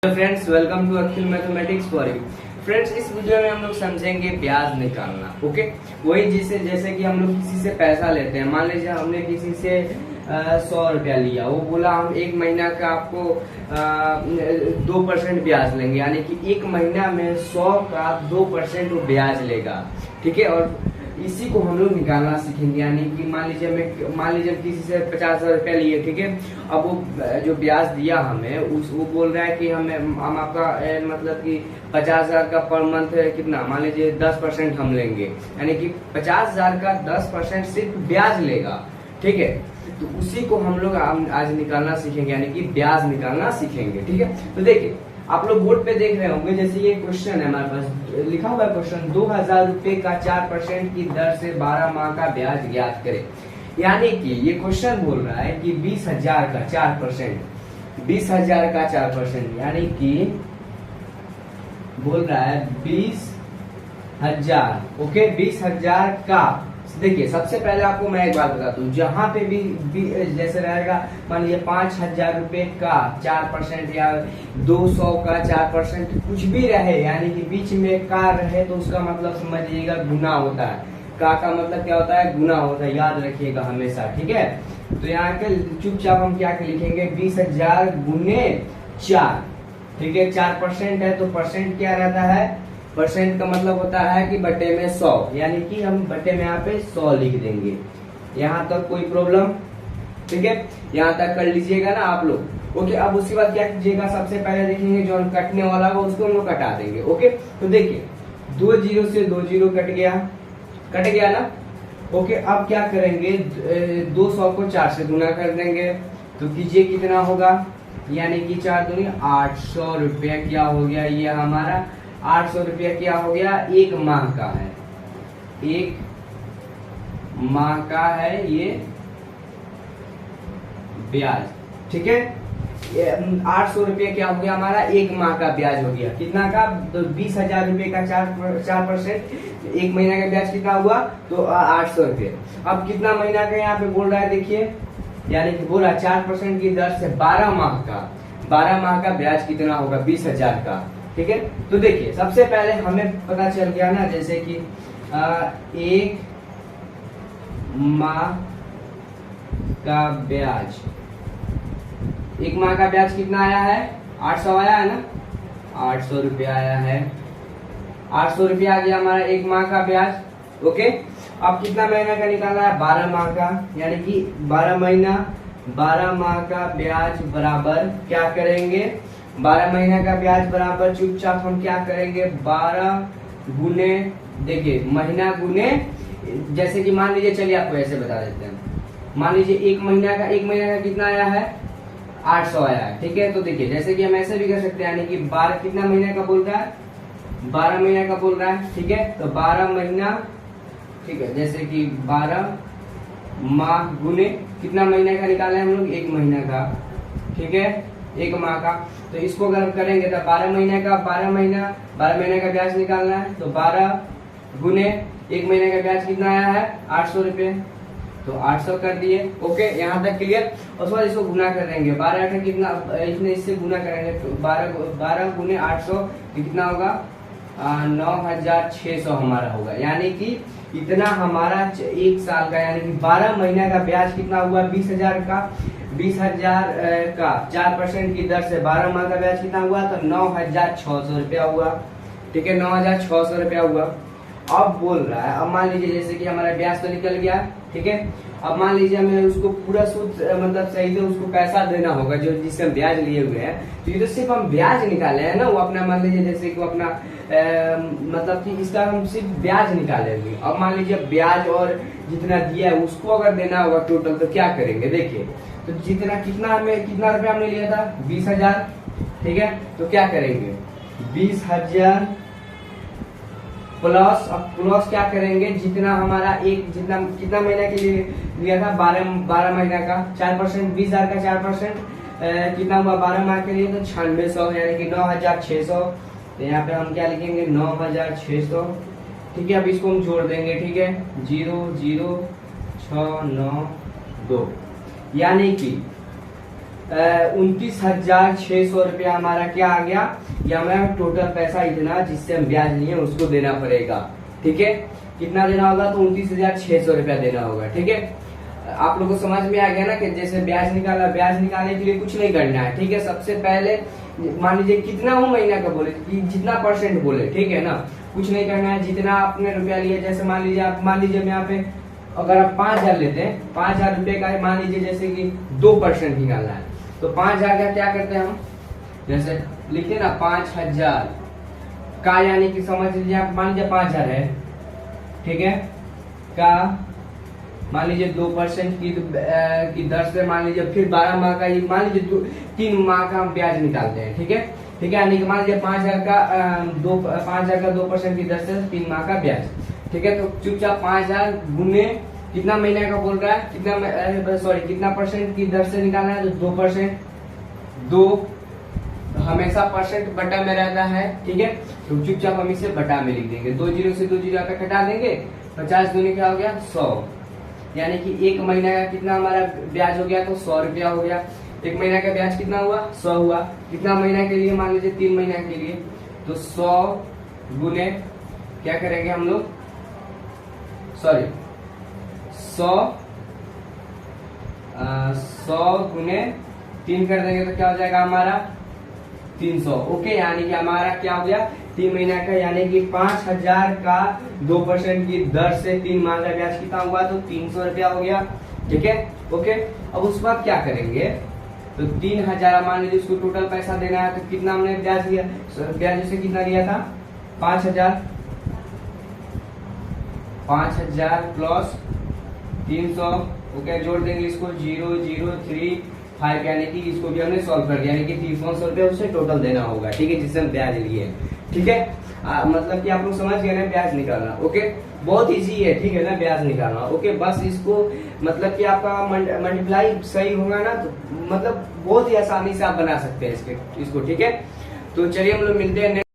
Friends, welcome to Akhil mathematics for you. Friends, इस video में हम लोग समझेंगे ब्याज निकालना। ओके, वही जैसे कि हम लोग किसी से पैसा लेते हैं। मान लीजिए हमने किसी से 100 रुपया लिया, वो बोला हम एक महीना का आपको 2% ब्याज लेंगे, यानी कि एक महीना में 100 का 2% वो ब्याज लेगा। ठीक है, और इसी को हम लोग निकालना सीखेंगे। यानी कि मान लीजिए किसी से 50,000 रुपया लिए, ठीक है। अब वो जो ब्याज दिया हमें वो बोल रहा है कि हम आपका मतलब कि 50,000 का पर मंथ कितना, मान लीजिए 10% हम लेंगे, यानी कि 50,000 का 10% सिर्फ ब्याज लेगा। ठीक है, तो उसी को हम लोग आज निकालना सीखेंगे, यानी कि ब्याज निकालना सीखेंगे। ठीक है, तो देखिए आप लोग बोर्ड पे देख रहे होंगे, जैसे ये क्वेश्चन है हमारे पास लिखा हुआ है क्वेश्चन, 2,000 रुपए का 4% की दर से 12 माह का ब्याज ज्ञात करें। यानी कि ये क्वेश्चन बोल रहा है कि 20,000 का 4%, 20,000 का 4%, यानी कि बोल रहा है 20,000। ओके, 20,000 का। देखिए सबसे पहले आपको मैं एक बात बताता हूँ, जहाँ पे भी जैसे रहेगा, मान लीजिए 5,000 रुपए का 4% या 200 का 4%, कुछ भी रहे, यानी कि बीच में का रहे तो उसका मतलब समझ लीजिएगा गुना होता है। का मतलब क्या होता है? गुना होता है, याद रखिएगा हमेशा। ठीक है, तो यहाँ के चुपचाप हम क्या लिखेंगे, 20,000 गुने 4। ठीक है, 4% है तो परसेंट क्या रहता है? परसेंट का मतलब होता है कि बटे में 100, यानी कि हम बटे में यहाँ पे 100 लिख देंगे। यहाँ तक कोई प्रॉब्लम? ठीक है, यहाँ तक कर लीजिएगा ना आप लोग। ओके, अब उसके बाद क्या कीजिएगा, सबसे पहले देखेंगे जो कटने वाला होगा उसको हम लोग कटा देंगे। ओके, तो देखिए 2 0 से 2 0 कट गया ना। ओके, अब क्या करेंगे, 200 को 4 से गुना कर देंगे, तो कीजिए कितना होगा, यानी कि 4 दूनी 800 रुपया क्या हो गया, ये हमारा 800 रुपया क्या हो गया, एक माह का है, एक माह का है ये ब्याज। ठीक है, 800 रुपया क्या हो गया हमारा, एक माह का ब्याज हो गया। कितना का? तो 20,000 रुपये का 4%, एक महीना का ब्याज कितना हुआ, तो 800 रुपये। अब कितना महीना का यहाँ पे बोल रहा है, देखिए, यानी कि बोला 4% की दर से 12 माह का ब्याज कितना होगा, 20,000 का। ठीक है, तो देखिए सबसे पहले हमें पता चल गया ना, जैसे कि एक माह का ब्याज, एक माह का ब्याज कितना आया है, 800 आया है ना, 800 रुपया आया है, 800 रुपया आ गया हमारा एक माह का ब्याज। ओके, अब कितना महीना का निकाला है, 12 माह का, यानी कि 12 माह का ब्याज बराबर क्या करेंगे, 12 महीना का ब्याज बराबर चुपचाप हम क्या करेंगे, 12 गुने, देखिए महीना गुने, जैसे कि मान लीजिए, चलिए आपको ऐसे बता देते हैं, मान लीजिए एक महीना का कितना आया है, 800 आया है। ठीक है, तो देखिए जैसे कि हम ऐसे भी कर सकते हैं, यानी कि 12 कितना महीने का बोल रहा है, 12 महीने का बोल रहा है। ठीक है, तो 12 महीना, ठीक है, जैसे कि 12 माह गुने कितना महीने का निकाला है हम लोग, एक महीना का। ठीक है, एक माह का, तो इसको अगर करेंगे तो 12 महीने का 12 महीने का ब्याज निकालना है, तो 12 गुने एक महीने का ब्याज कितना आया है, 800 रुपये, तो 800 कर दिए। ओके, यहाँ तक क्लियर। उसके बाद इसको गुना कर देंगे, 12 कितना, इससे गुना करेंगे तो 12 गुने 800 कितना होगा, 9,600 हमारा होगा, यानी कि इतना हमारा एक साल का, यानी कि 12 महीने का ब्याज कितना हुआ, 20,000 का 4% की दर से 12 माह का ब्याज कितना हुआ, तो 9,600 रुपया हुआ। ठीक है, 9,600 रुपया हुआ। अब बोल रहा है, अब मान लीजिए जैसे कि हमारा ब्याज तो निकल गया। ठीक है, अब मान लीजिए हमें उसको पूरा सूद मतलब सही से उसको पैसा देना होगा, जो जिससे हम ब्याज लिए हुए हैं। तो ये तो सिर्फ हम ब्याज निकाले हैं ना, वो अपना मान लीजिए जैसे कि वो अपना मतलब कि इसका हम सिर्फ ब्याज निकालेंगे। अब मान लीजिए ब्याज और जितना दिया है उसको अगर देना होगा टोटल, तो क्या करेंगे, देखिए, तो कितना रुपया हमने लिया था, 20,000। ठीक है, तो क्या करेंगे, 20,000 प्लस, अब प्लस क्या करेंगे, जितना हमारा कितना महीना के लिए लिया था, 12 महीना का 4%, 20,000 का 4% कितना हुआ, 12 माह के लिए, तो 9600, यानी कि 9,600। तो यहाँ पे हम क्या लिखेंगे, 9,600। ठीक है, अब इसको हम जोड़ देंगे। ठीक है, 00692, यानी कि 29,600 हमारा क्या आ गया, ये हमारा टोटल पैसा इतना जिससे हम ब्याज लिए उसको देना पड़ेगा। ठीक है, कितना देना होगा, तो 29,600 देना होगा। ठीक है, आप लोगों को समझ में आ गया ना कि जैसे ब्याज निकाला, ब्याज निकालने के लिए कुछ नहीं करना है। ठीक है, सबसे पहले मान लीजिए कितना हो महीना का बोले, जितना परसेंट बोले, ठीक है ना, कुछ नहीं करना है। जितना आपने रुपया लिया, जैसे मान लीजिए मैं यहाँ पे अगर आप 5,000 लेते हैं, 5,000 रुपए का मान लीजिए जैसे कि 2% निकालना है, तो 5,000 का क्या करते हैं हम, जैसे लिखते हैं ना 5,000 का, यानी कि समझ लीजिए आप मान लीजिए 5,000 है, ठीक है, का मान लीजिए 2% की दर से मान लीजिए फिर 12 माह का, मान लीजिए 3 माह का हम ब्याज निकालते हैं। ठीक है, ठीक है, यानी कि मान लीजिए 5,000 का 2% की दर से 3 माह का ब्याज। ठीक है, तो चुपचाप 5,000 गुने कितना महीने का बोल रहा है, कितना परसेंट की दर से निकालना है, तो 2%, 2 हमेशा परसेंट बटा में रहता है। ठीक है, तो चुपचाप हम इसे बटा में लिख देंगे, 2 जीरो से 2 जीरो पे घटा देंगे, 50 दूनी क्या हो गया 100, यानी कि 1 महीना का कितना हमारा ब्याज हो गया, तो 100 रुपया हो गया। 1 महीना का ब्याज कितना हुआ, 100 हुआ। कितना महीना के लिए, मान लीजिए 3 महीना के लिए, तो 100 गुने क्या करेंगे हम लोग, 100 गुने 3 कर देंगे तो क्या हो जाएगा हमारा 300। ओके, यानी कि हमारा क्या हो गया 3 महीना का, यानी कि 5,000 का 2% की दर से 3 माह का ब्याज कितना हुआ, तो 300 रुपया हो गया। ठीक है, ओके, अब उसके बाद क्या करेंगे, तो 3,000 मान लीजिए उसको टोटल पैसा देना है, तो कितना हमने ब्याज लिया, ब्याज से कितना लिया था 5,000 प्लस 300। ओके, जोड़ देंगे इसको 0,035, यानी कि इसको भी हमने सॉल्व कर दिया, यानी कि 300 रुपया उससे टोटल देना होगा। ठीक है, जिससे हम ब्याज लिए। ठीक है, मतलब कि आप लोग समझ गए ना ब्याज निकालना। ओके, बहुत इजी है, ठीक है ना, ब्याज निकालना। ओके, बस इसको मतलब कि आपका मल्टीप्लाई सही होगा ना, तो मतलब बहुत ही आसानी से आप बना सकते हैं इसको। ठीक है, तो चलिए हम लोग मिलते हैं।